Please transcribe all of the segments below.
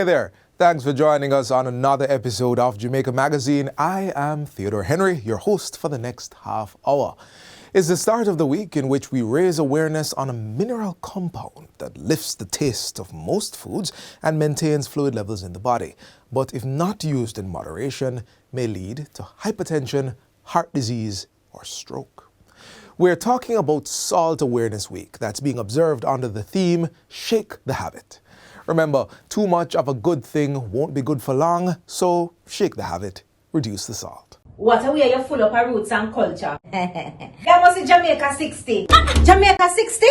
Hi there. Thanks for joining us on another episode of Jamaica Magazine. I am Theodore Henry, your host for the next half hour. It's the start of the week in which we raise awareness on a mineral compound that lifts the taste of most foods and maintains fluid levels in the body, but if not used in moderation, may lead to hypertension, heart disease, or stroke. We're talking about Salt Awareness Week that's being observed under the theme, Shake the Habit. Remember, too much of a good thing won't be good for long, so shake the habit, reduce the salt. What a way you're full of roots and culture. That was in Jamaica 60. Jamaica 60?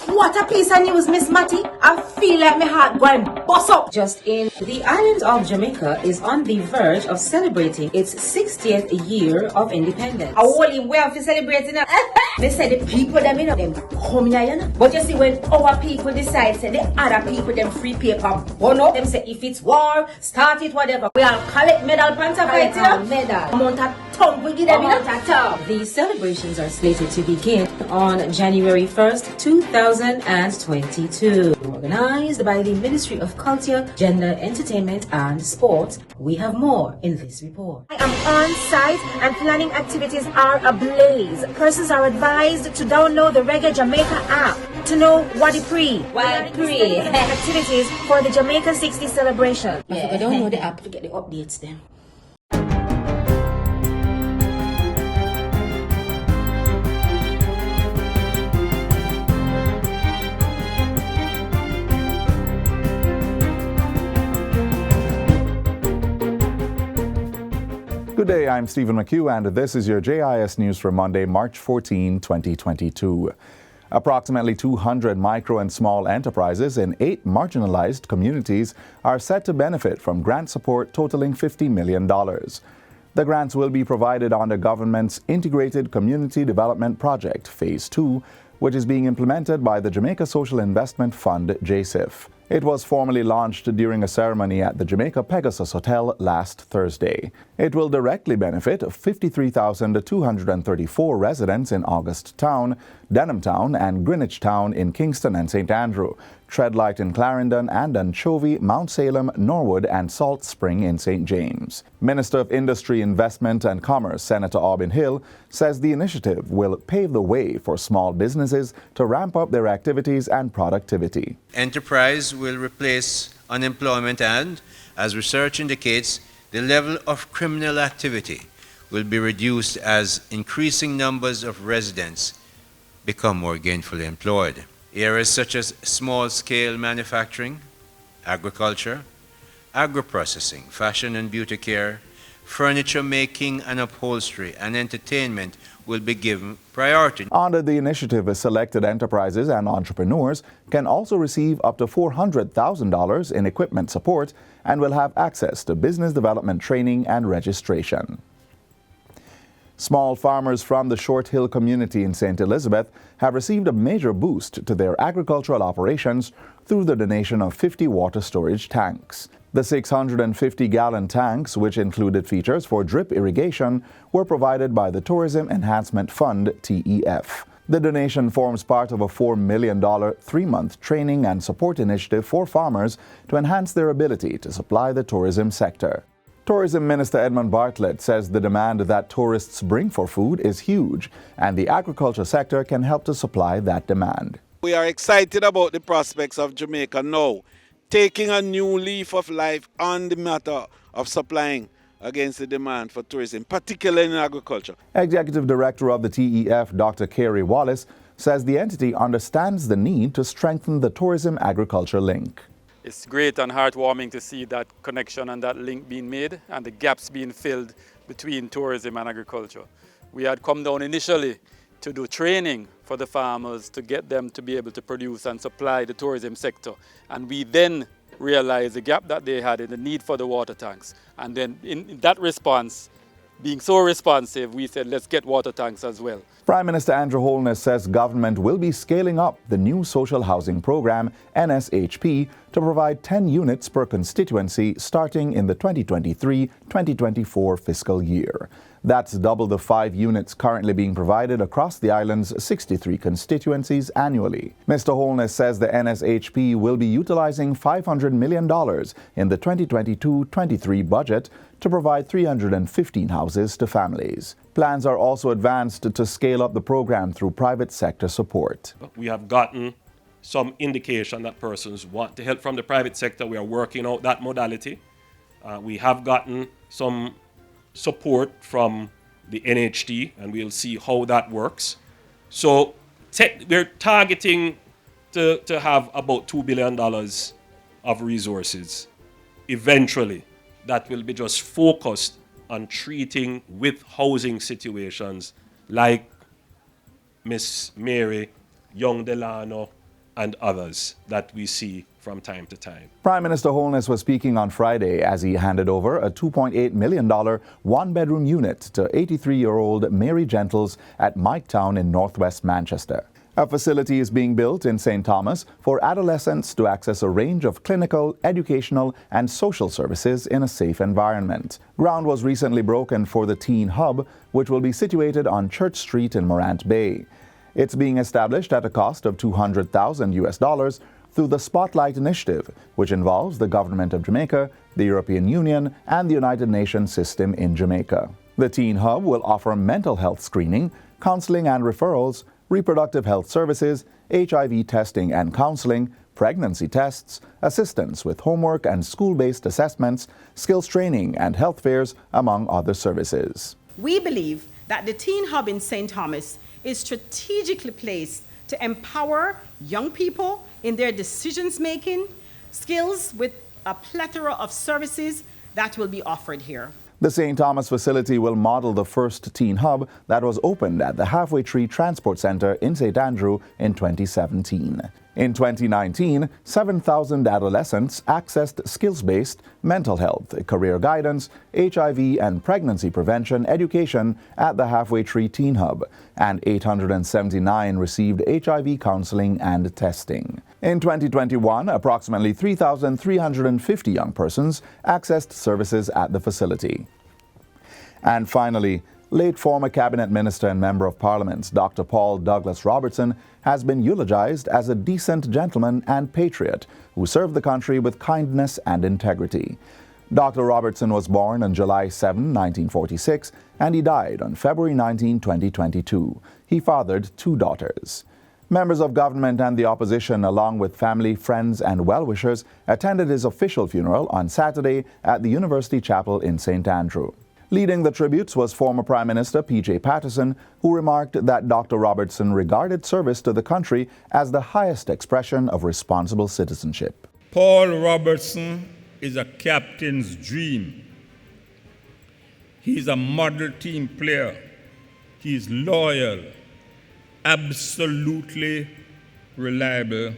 What a piece of news, Miss Matty. I feel like my heart going bust up. Just in, the island of Jamaica is on the verge of celebrating its 60th year of independence. A whole way of celebrating it. They say the people them come here, you know. But you see, when our people decide, say the other people them free paper, burn up, them say if it's war, start it, whatever. We all collect medal, panta fight, you know. Medal. Amount of tongue we give them, you know. The celebrations are slated to begin on January 1st, 2022. Organized by the Ministry of Culture, Gender, Entertainment and Sport. We have more in this report. I am on site and planning activities are ablaze. Persons are advised to download the Reggae Jamaica app to know what it pre. Activities for the Jamaica 60 celebration. Yeah. I download the app to get the updates then. Good day, I'm Stephen McHugh, and this is your JIS News for Monday, March 14, 2022. Approximately 200 micro and small enterprises in 8 marginalized communities are set to benefit from grant support totaling $50 million. The grants will be provided under government's Integrated Community Development Project, Phase 2, which is being implemented by the Jamaica Social Investment Fund, JSIF. It was formally launched during a ceremony at the Jamaica Pegasus Hotel last Thursday. It will directly benefit 53,234 residents in August Town, Denham Town, and Greenwich Town in Kingston and St. Andrew, Treadlight in Clarendon, and Anchovy, Mount Salem, Norwood, and Salt Spring in St. James. Minister of Industry, Investment and Commerce, Senator Aubin Hill, says the initiative will pave the way for small businesses to ramp up their activities and productivity. Enterprise will replace unemployment and, as research indicates, the level of criminal activity will be reduced as increasing numbers of residents become more gainfully employed. Areas such as small-scale manufacturing, agriculture, agro-processing, fashion and beauty care, furniture making and upholstery, and entertainment will be given priority. Under the initiative, selected enterprises and entrepreneurs can also receive up to $400,000 in equipment support and will have access to business development training and registration. Small farmers from the Short Hill community in St. Elizabeth have received a major boost to their agricultural operations through the donation of 50 water storage tanks. The 650-gallon tanks, which included features for drip irrigation, were provided by the Tourism Enhancement Fund, TEF. The donation forms part of a $4 million 3-month training and support initiative for farmers to enhance their ability to supply the tourism sector. Tourism Minister Edmund Bartlett says the demand that tourists bring for food is huge, and the agriculture sector can help to supply that demand. We are excited about the prospects of Jamaica now, taking a new leaf of life on the matter of supplying against the demand for tourism, particularly in agriculture. Executive Director of the TEF, Dr. Carey Wallace, says the entity understands the need to strengthen the tourism-agriculture link. It's great and heartwarming to see that connection and that link being made and the gaps being filled between tourism and agriculture. We had come down initially to do training for the farmers to get them to be able to produce and supply the tourism sector. And we then realized the gap that they had in the need for the water tanks. And then in that response, being so responsive, we said, let's get water tanks as well. Prime Minister Andrew Holness says government will be scaling up the new social housing program, NSHP, to provide 10 units per constituency starting in the 2023-2024 fiscal year. That's double the 5 units currently being provided across the island's 63 constituencies annually. Mr. Holness says the NSHP will be utilizing $500 million in the 2022-23 budget to provide 315 houses to families. Plans are also advanced to scale up the program through private sector support. We have gotten some indication that persons want the help from the private sector. We are working out that modality. We have gotten some support from the NHT, and we'll see how that works. So we're targeting to have about $2 billion of resources eventually that will be just focused on treating with housing situations like Miss Mary, Young Delano, and others that we see from time to time. Prime Minister Holness was speaking on Friday as he handed over a $2.8 million one-bedroom unit to 83-year-old Mary Gentles at Miketown in northwest Manchester. A facility is being built in St. Thomas for adolescents to access a range of clinical, educational, and social services in a safe environment. Ground was recently broken for the Teen Hub, which will be situated on Church Street in Morant Bay. It's being established at a cost of $200,000 through the Spotlight Initiative, which involves the Government of Jamaica, the European Union, and the United Nations system in Jamaica. The Teen Hub will offer mental health screening, counseling and referrals, reproductive health services, HIV testing and counseling, pregnancy tests, assistance with homework and school-based assessments, skills training and health fairs, among other services. We believe that the Teen Hub in St. Thomas is strategically placed to empower young people in their decision-making skills with a plethora of services that will be offered here. The St. Thomas facility will model the first teen hub that was opened at the Halfway Tree Transport Centre in St. Andrew in 2017. In 2019, 7,000 adolescents accessed skills-based mental health, career guidance, HIV and pregnancy prevention education at the Halfway Tree Teen Hub, and 879 received HIV counseling and testing. In 2021, approximately 3,350 young persons accessed services at the facility. And finally, late former Cabinet Minister and Member of Parliament Dr. Paul Douglas Robertson has been eulogized as a decent gentleman and patriot who served the country with kindness and integrity. Dr. Robertson was born on July 7, 1946, and he died on February 19, 2022. He fathered 2 daughters. Members of government and the opposition, along with family, friends, and well-wishers, attended his official funeral on Saturday at the University Chapel in St. Andrew. Leading the tributes was former Prime Minister P.J. Patterson, who remarked that Dr. Robertson regarded service to the country as the highest expression of responsible citizenship. Paul Robertson is a captain's dream. He's a model team player. He's loyal, absolutely reliable,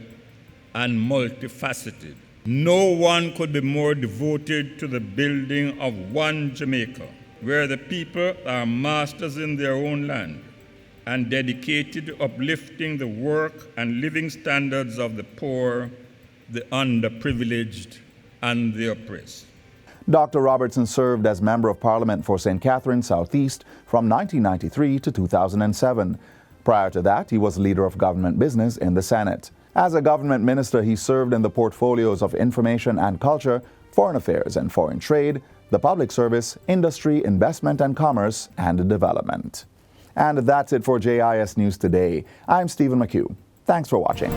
and multifaceted. No one could be more devoted to the building of one Jamaica, where the people are masters in their own land and dedicated to uplifting the work and living standards of the poor, the underprivileged, and the oppressed. Dr. Robertson served as Member of Parliament for St. Catharines South East from 1993 to 2007. Prior to that, he was Leader of Government Business in the Senate. As a government minister, he served in the portfolios of Information and Culture, Foreign Affairs and Foreign Trade, the Public Service, Industry, Investment and Commerce, and Development. And that's it for JIS News Today. I'm Stephen McHugh. Thanks for watching.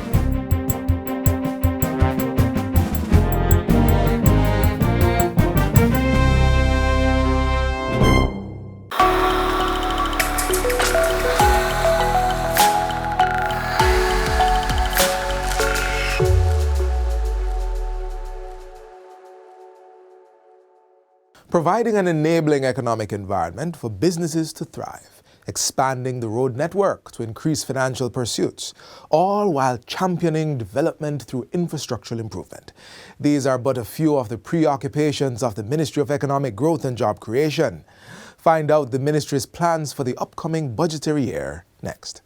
Providing an enabling economic environment for businesses to thrive, expanding the road network to increase financial pursuits, all while championing development through infrastructural improvement. These are but a few of the preoccupations of the Ministry of Economic Growth and Job Creation. Find out the ministry's plans for the upcoming budgetary year next.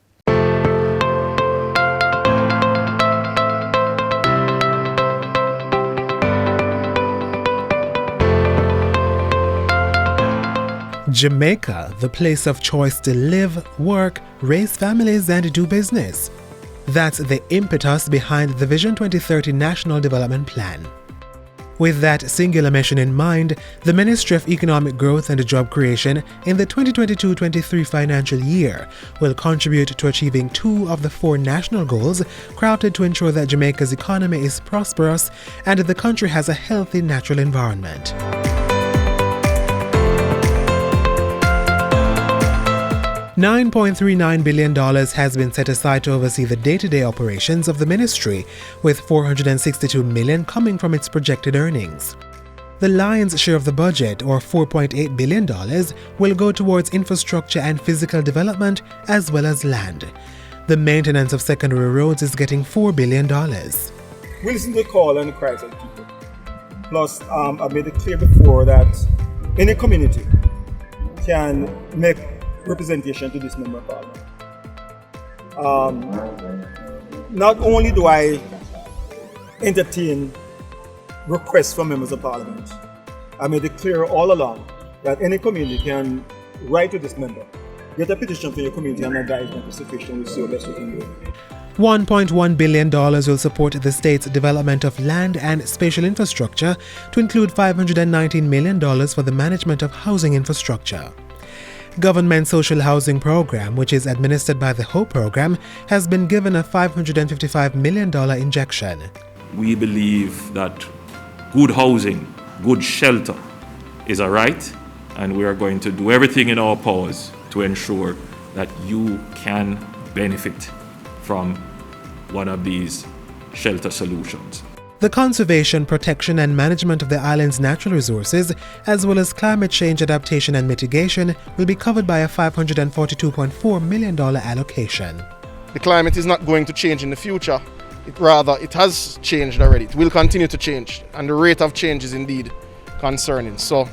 Jamaica, the place of choice to live, work, raise families, and do business. That's the impetus behind the Vision 2030 National Development Plan. With that singular mission in mind, the Ministry of Economic Growth and Job Creation in the 2022-23 financial year will contribute to achieving 2 of the 4 national goals crafted to ensure that Jamaica's economy is prosperous and the country has a healthy natural environment. $9.39 billion has been set aside to oversee the day-to-day operations of the ministry, with $462 million coming from its projected earnings. The lion's share of the budget, or $4.8 billion, will go towards infrastructure and physical development as well as land. The maintenance of secondary roads is getting $4 billion. We listen to the call and the cries of people. Plus, I made it clear before that any community can make representation to this member of parliament. Not only do I entertain requests from members of parliament, I made it clear all along that any community can write to this member, get a petition for your community and advisement is sufficient. We'll see what best we can do. $1.1 billion will support the state's development of land and spatial infrastructure, to include $519 million for the management of housing infrastructure. Government Social Housing Program, which is administered by the HOPE program, has been given a $555 million injection. We believe that good housing, good shelter is a right, and we are going to do everything in our powers to ensure that you can benefit from one of these shelter solutions. The conservation, protection and management of the island's natural resources, as well as climate change adaptation and mitigation, will be covered by a $542.4 million allocation. The climate is not going to change in the future. It has changed already. It will continue to change, and the rate of change is indeed concerning. So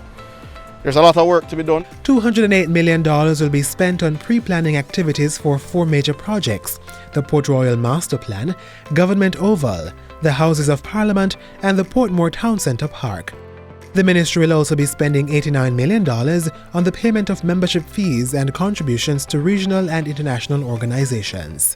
there's a lot of work to be done. $208 million will be spent on pre-planning activities for 4 major projects: the Port Royal Master Plan, Government Oval, the Houses of Parliament, and the Portmore Town Centre Park. The ministry will also be spending $89 million on the payment of membership fees and contributions to regional and international organizations.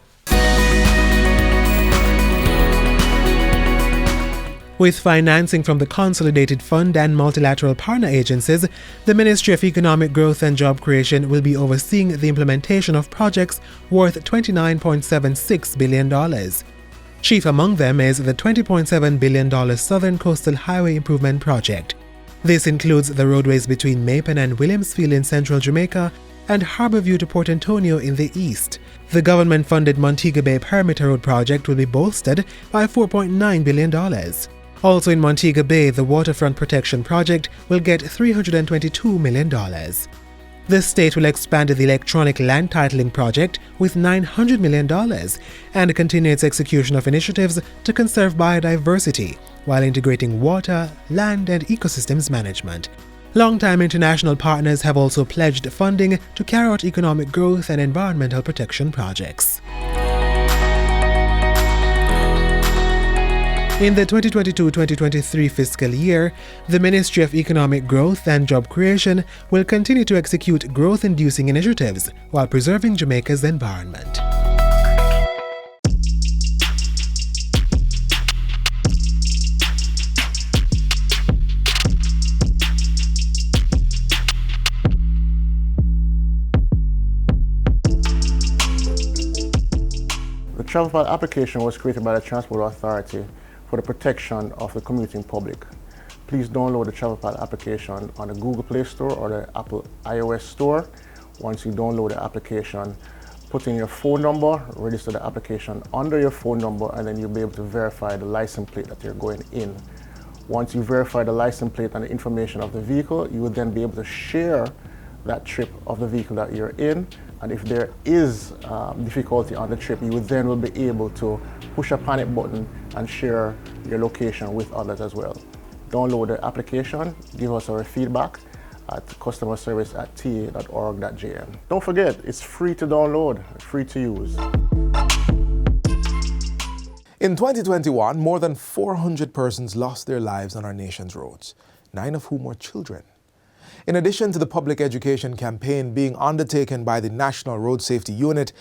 With financing from the Consolidated Fund and multilateral partner agencies, the Ministry of Economic Growth and Job Creation will be overseeing the implementation of projects worth $29.76 billion. Chief among them is the $20.7 billion Southern Coastal Highway Improvement Project. This includes the roadways between Mapen and Williamsfield in central Jamaica and Harbourview to Port Antonio in the east. The government-funded Montego Bay Perimeter Road project will be bolstered by $4.9 billion. Also in Montego Bay, the Waterfront Protection Project will get $322 million. The state will expand the Electronic Land Titling Project with $900 million and continue its execution of initiatives to conserve biodiversity while integrating water, land, and ecosystems management. Longtime international partners have also pledged funding to carry out economic growth and environmental protection projects. In the 2022-2023 fiscal year, the Ministry of Economic Growth and Job Creation will continue to execute growth-inducing initiatives while preserving Jamaica's environment. The travel file application was created by the Transport Authority for the protection of the commuting public. Please download the travel file application on the Google Play Store or the Apple iOS Store. Once you download the application, put in your phone number, register the application under your phone number, and then you'll be able to verify the license plate that you're going in. Once you verify the license plate and the information of the vehicle, you will then be able to share that trip of the vehicle that you're in. And if there is difficulty on the trip, you then will be able to push a panic button and share your location with others as well. Download the application, give us our feedback at customerservice@ta.org.jm. Don't forget, it's free to download, free to use. In 2021, more than 400 persons lost their lives on our nation's roads, 9 of whom were children. In addition to the public education campaign being undertaken by the National Road Safety Unit,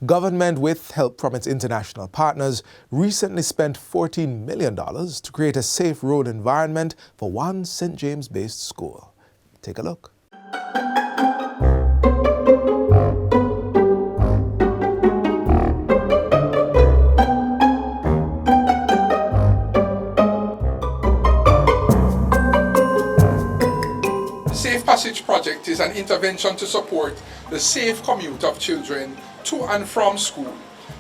government, with help from its international partners, recently spent $14 million to create a safe road environment for one St. James-based school. Take a look. Safe Passage Project is an intervention to support the safe commute of children to and from school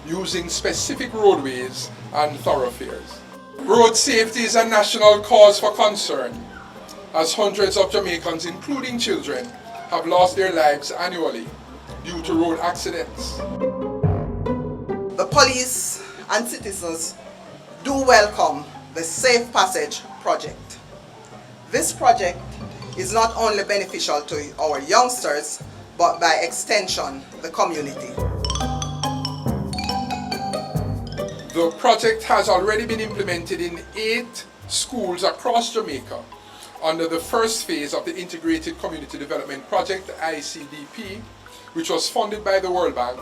using specific roadways and thoroughfares. Road safety is a national cause for concern, as hundreds of Jamaicans, including children, have lost their lives annually due to road accidents. The police and citizens do welcome the Safe Passage Project. This project is not only beneficial to our youngsters, but by extension, the community. The project has already been implemented in 8 schools across Jamaica under the first phase of the Integrated Community Development Project, ICDP, which was funded by the World Bank.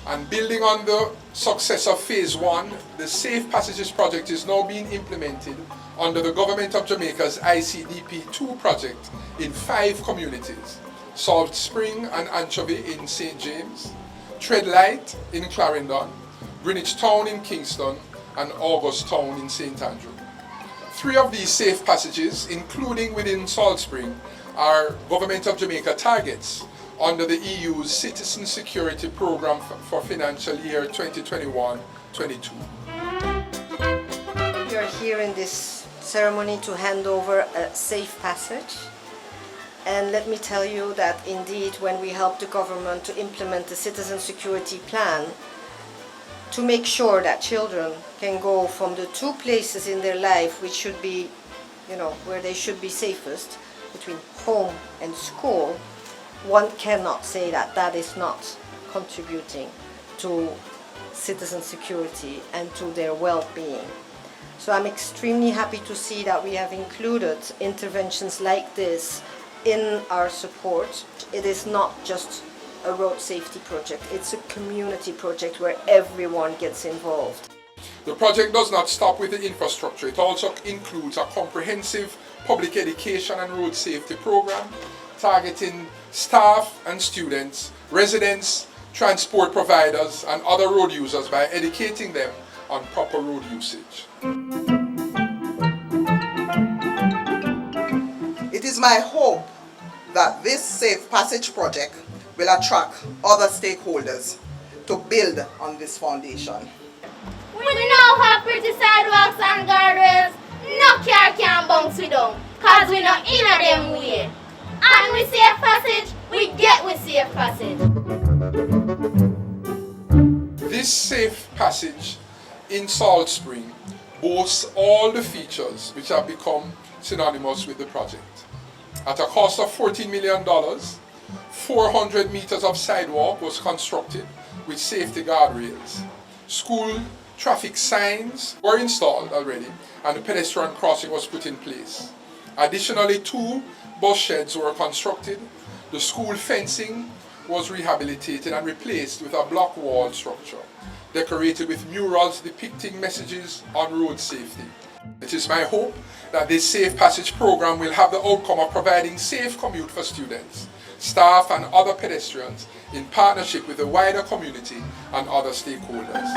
And building on the success of Phase 1, the Safe Passages Project is now being implemented under the Government of Jamaica's ICDP-2 project in 5 communities: Salt Spring and Anchovy in St. James, Treadlight in Clarendon, Greenwich Town in Kingston, and August Town in St. Andrew. 3 of these safe passages, including within Salt Spring, are Government of Jamaica targets under the EU's Citizen Security Program for financial year 2021-22. We are here in this ceremony to hand over a safe passage. And let me tell you that indeed when we help the government to implement the Citizen Security Plan to make sure that children can go from the 2 places in their life which should be, where they should be safest, between home and school, one cannot say that that is not contributing to citizen security and to their well-being. So I'm extremely happy to see that we have included interventions like this in our support. It is not just a road safety project, it's a community project where everyone gets involved. The project does not stop with the infrastructure. It also includes a comprehensive public education and road safety program targeting staff and students, residents, transport providers, and other road users by educating them on proper road usage. It is my hope that this Safe Passage project will attract other stakeholders to build on this foundation. We now have pretty sidewalks and guardrails. No car can bounce we down, cause we not in a them way. And we safe passage, we get with safe passage. This safe passage in Salt Spring boasts all the features which have become synonymous with the project. At a cost of $14 million, 400 meters of sidewalk was constructed with safety guardrails. School traffic signs were installed already, and the pedestrian crossing was put in place. Additionally, 2 bus sheds were constructed. The school fencing was rehabilitated and replaced with a block wall structure, decorated with murals depicting messages on road safety. It is my hope that this Safe Passage program will have the outcome of providing safe commute for students, staff, and other pedestrians in partnership with the wider community and other stakeholders.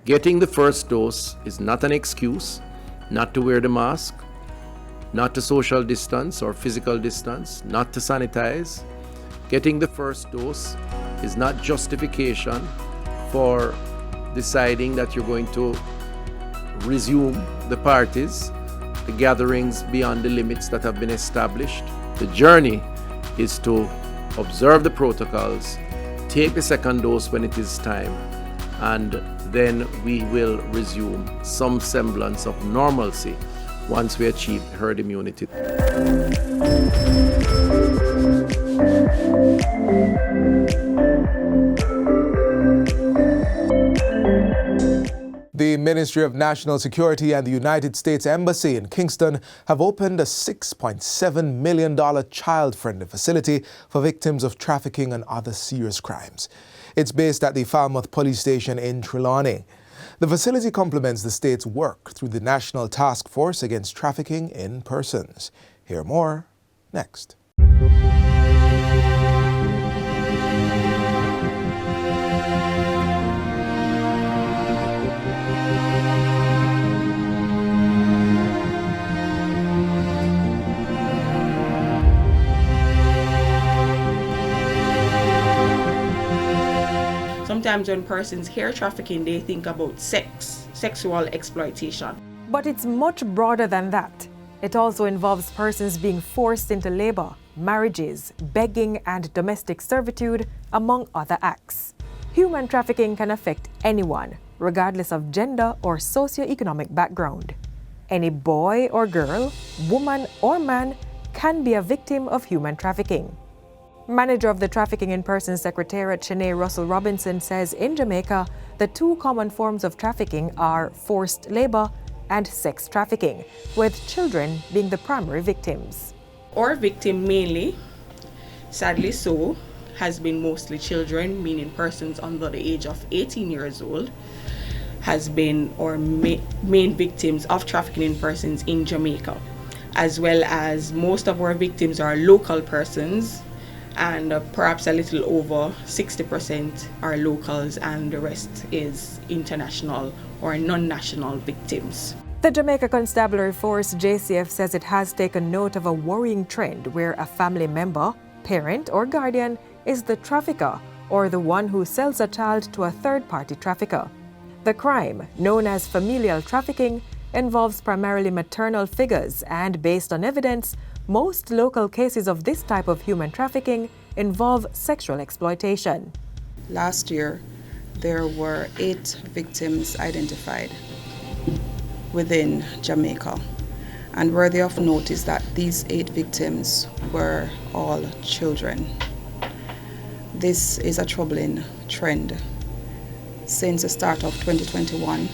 Getting the first dose is not an excuse not to wear the mask, not to social distance or physical distance, not to sanitize. Getting the first dose is not justification for deciding that you're going to resume the parties, the gatherings beyond the limits that have been established. The journey is to observe the protocols, take the second dose when it is time, and then we will resume some semblance of normalcy once we achieve herd immunity. The Ministry of National Security and the United States Embassy in Kingston have opened a $6.7 million child-friendly facility for victims of trafficking and other serious crimes. It's based at the Falmouth Police Station in Trelawney. The facility complements the state's work through the National Task Force Against Trafficking in Persons. Hear more next. Sometimes when persons hear trafficking, they think about sexual exploitation. But it's much broader than that. It also involves persons being forced into labor, marriages, begging, and domestic servitude, among other acts. Human trafficking can affect anyone, regardless of gender or socioeconomic background. Any boy or girl, woman or man can be a victim of human trafficking. Manager of the Trafficking in Persons Secretariat, Shanae Russell Robertson, says in Jamaica, the two common forms of trafficking are forced labor and sex trafficking, with children being the primary victims. Our victim mainly, sadly so, has been mostly children, meaning persons under the age of 18 years old, has been our main victims of trafficking in persons in Jamaica, as well as most of our victims are local persons, and perhaps a little over 60% are locals, and the rest is international or non-national victims. The Jamaica Constabulary Force, JCF, says it has taken note of a worrying trend where a family member, parent, or guardian is the trafficker or the one who sells a child to a third-party trafficker. The crime, known as familial trafficking, involves primarily maternal figures, and based on evidence, most local cases of this type of human trafficking involve sexual exploitation. Last year, there were 8 victims identified within Jamaica. And worthy of note is that these 8 victims were all children. This is a troubling trend. Since the start of 2021,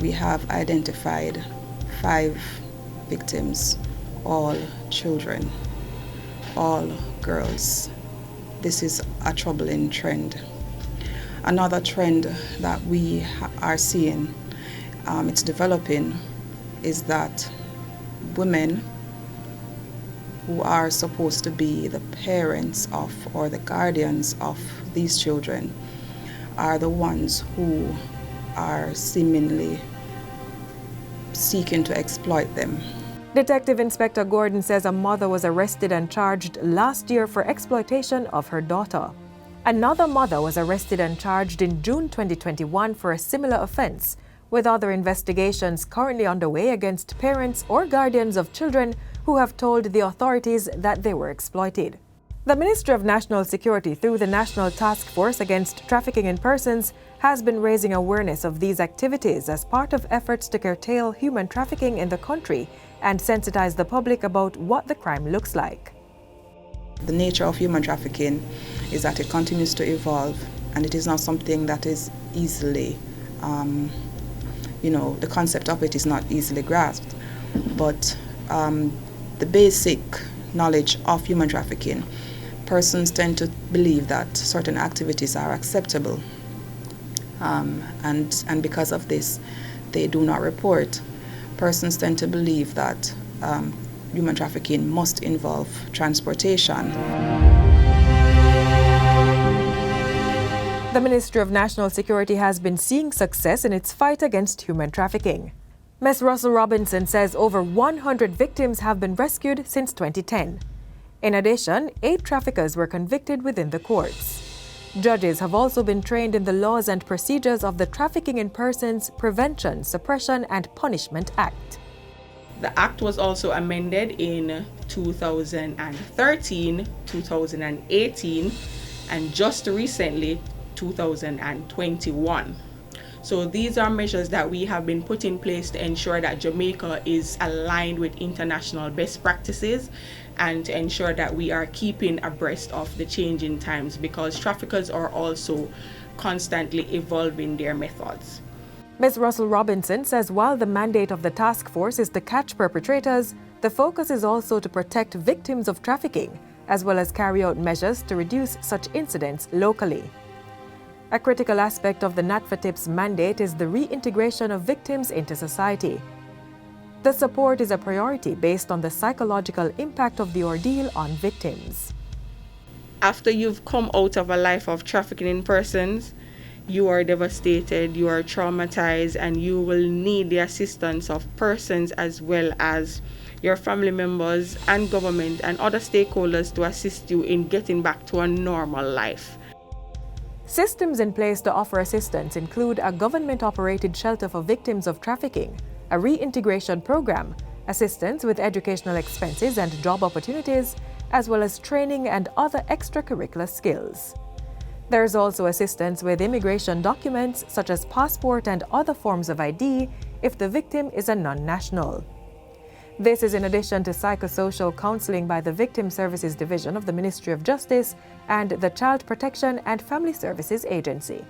we have identified 5 victims, all children, all girls. This is a troubling trend. Another trend that we are seeing, it's developing, is that women who are supposed to be the parents of or the guardians of these children are the ones who are seemingly seeking to exploit them. Detective Inspector Gordon says a mother was arrested and charged last year for exploitation of her daughter. Another mother was arrested and charged in June 2021 for a similar offense, with other investigations currently underway against parents or guardians of children who have told the authorities that they were exploited. The Ministry of National Security, through the National Task Force Against Trafficking in Persons, has been raising awareness of these activities as part of efforts to curtail human trafficking in the country and sensitize the public about what the crime looks like. The nature of human trafficking is that it continues to evolve, and it is not something that is easily, the concept of it is not easily grasped. But the basic knowledge of human trafficking, persons tend to believe that certain activities are acceptable, and because of this, they do not report. Persons tend to believe that human trafficking must involve transportation. The Ministry of National Security has been seeing success in its fight against human trafficking. Ms. Russell Robinson says over 100 victims have been rescued since 2010. In addition, 8 traffickers were convicted within the courts. Judges have also been trained in the laws and procedures of the Trafficking in Persons Prevention, Suppression and Punishment Act. The Act was also amended in 2013, 2018, and just recently, 2021. So these are measures that we have been put in place to ensure that Jamaica is aligned with international best practices and to ensure that we are keeping abreast of the changing times, because traffickers are also constantly evolving their methods. Ms. Russell Robinson says while the mandate of the task force is to catch perpetrators, the focus is also to protect victims of trafficking, as well as carry out measures to reduce such incidents locally. A critical aspect of the NATFATIP's mandate is the reintegration of victims into society. The support is a priority based on the psychological impact of the ordeal on victims. After you've come out of a life of trafficking in persons, you are devastated, you are traumatized, and you will need the assistance of persons as well as your family members and government and other stakeholders to assist you in getting back to a normal life. Systems in place to offer assistance include a government-operated shelter for victims of trafficking, a reintegration program, assistance with educational expenses and job opportunities, as well as training and other extracurricular skills. There is also assistance with immigration documents such as passport and other forms of ID if the victim is a non-national. This is in addition to psychosocial counseling by the Victim Services Division of the Ministry of Justice and the Child Protection and Family Services Agency.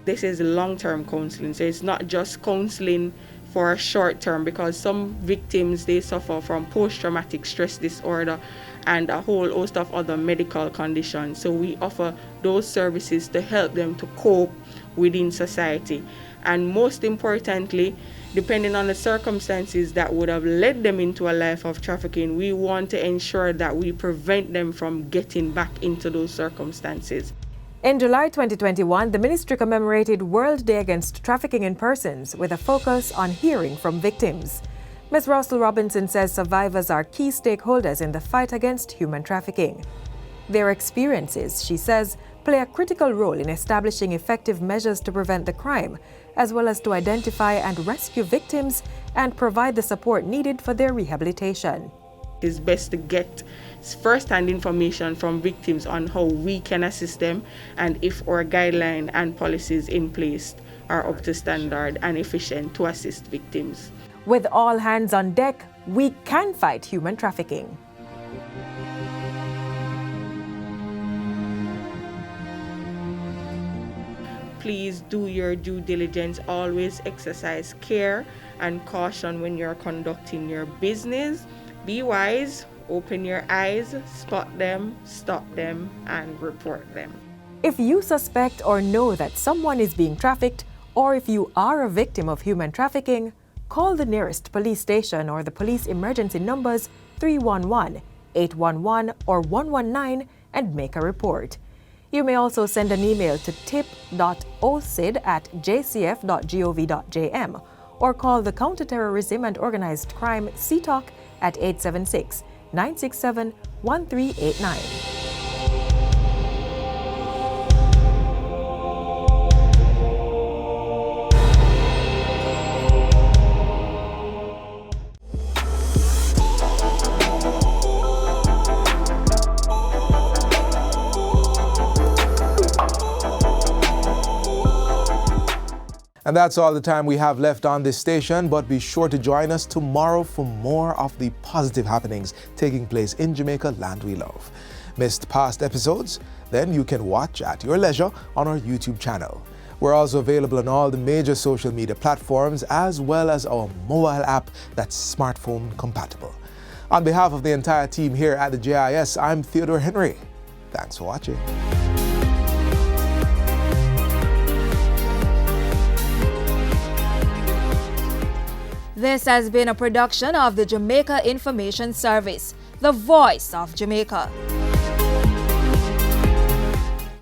This is long-term counseling, so it's not just counseling for a short term, because some victims, they suffer from post-traumatic stress disorder and a whole host of other medical conditions. So we offer those services to help them to cope within society. And most importantly, depending on the circumstances that would have led them into a life of trafficking, we want to ensure that we prevent them from getting back into those circumstances. In July 2021, the ministry commemorated World Day Against Trafficking in Persons with a focus on hearing from victims. Ms. Russell Robinson says survivors are key stakeholders in the fight against human trafficking. Their experiences, she says, play a critical role in establishing effective measures to prevent the crime, as well as to identify and rescue victims and provide the support needed for their rehabilitation. It's best to get first-hand information from victims on how we can assist them and if our guidelines and policies in place are up to standard and efficient to assist victims. With all hands on deck, we can fight human trafficking. Please do your due diligence. Always exercise care and caution when you're conducting your business. Be wise, open your eyes, spot them, stop them, and report them. If you suspect or know that someone is being trafficked, or if you are a victim of human trafficking, call the nearest police station or the police emergency numbers 311, 811, or 119 and make a report. You may also send an email to tip.ocid@jcf.gov.jm or call the Counterterrorism and Organized Crime CTOC at 876-967-1389. And that's all the time we have left on this station, but be sure to join us tomorrow for more of the positive happenings taking place in Jamaica, land we love. Missed past episodes? Then you can watch at your leisure on our YouTube channel. We're also available on all the major social media platforms, as well as our mobile app that's smartphone compatible. On behalf of the entire team here at the JIS, I'm Theodore Henry. Thanks for watching. This has been a production of the Jamaica Information Service, the voice of Jamaica.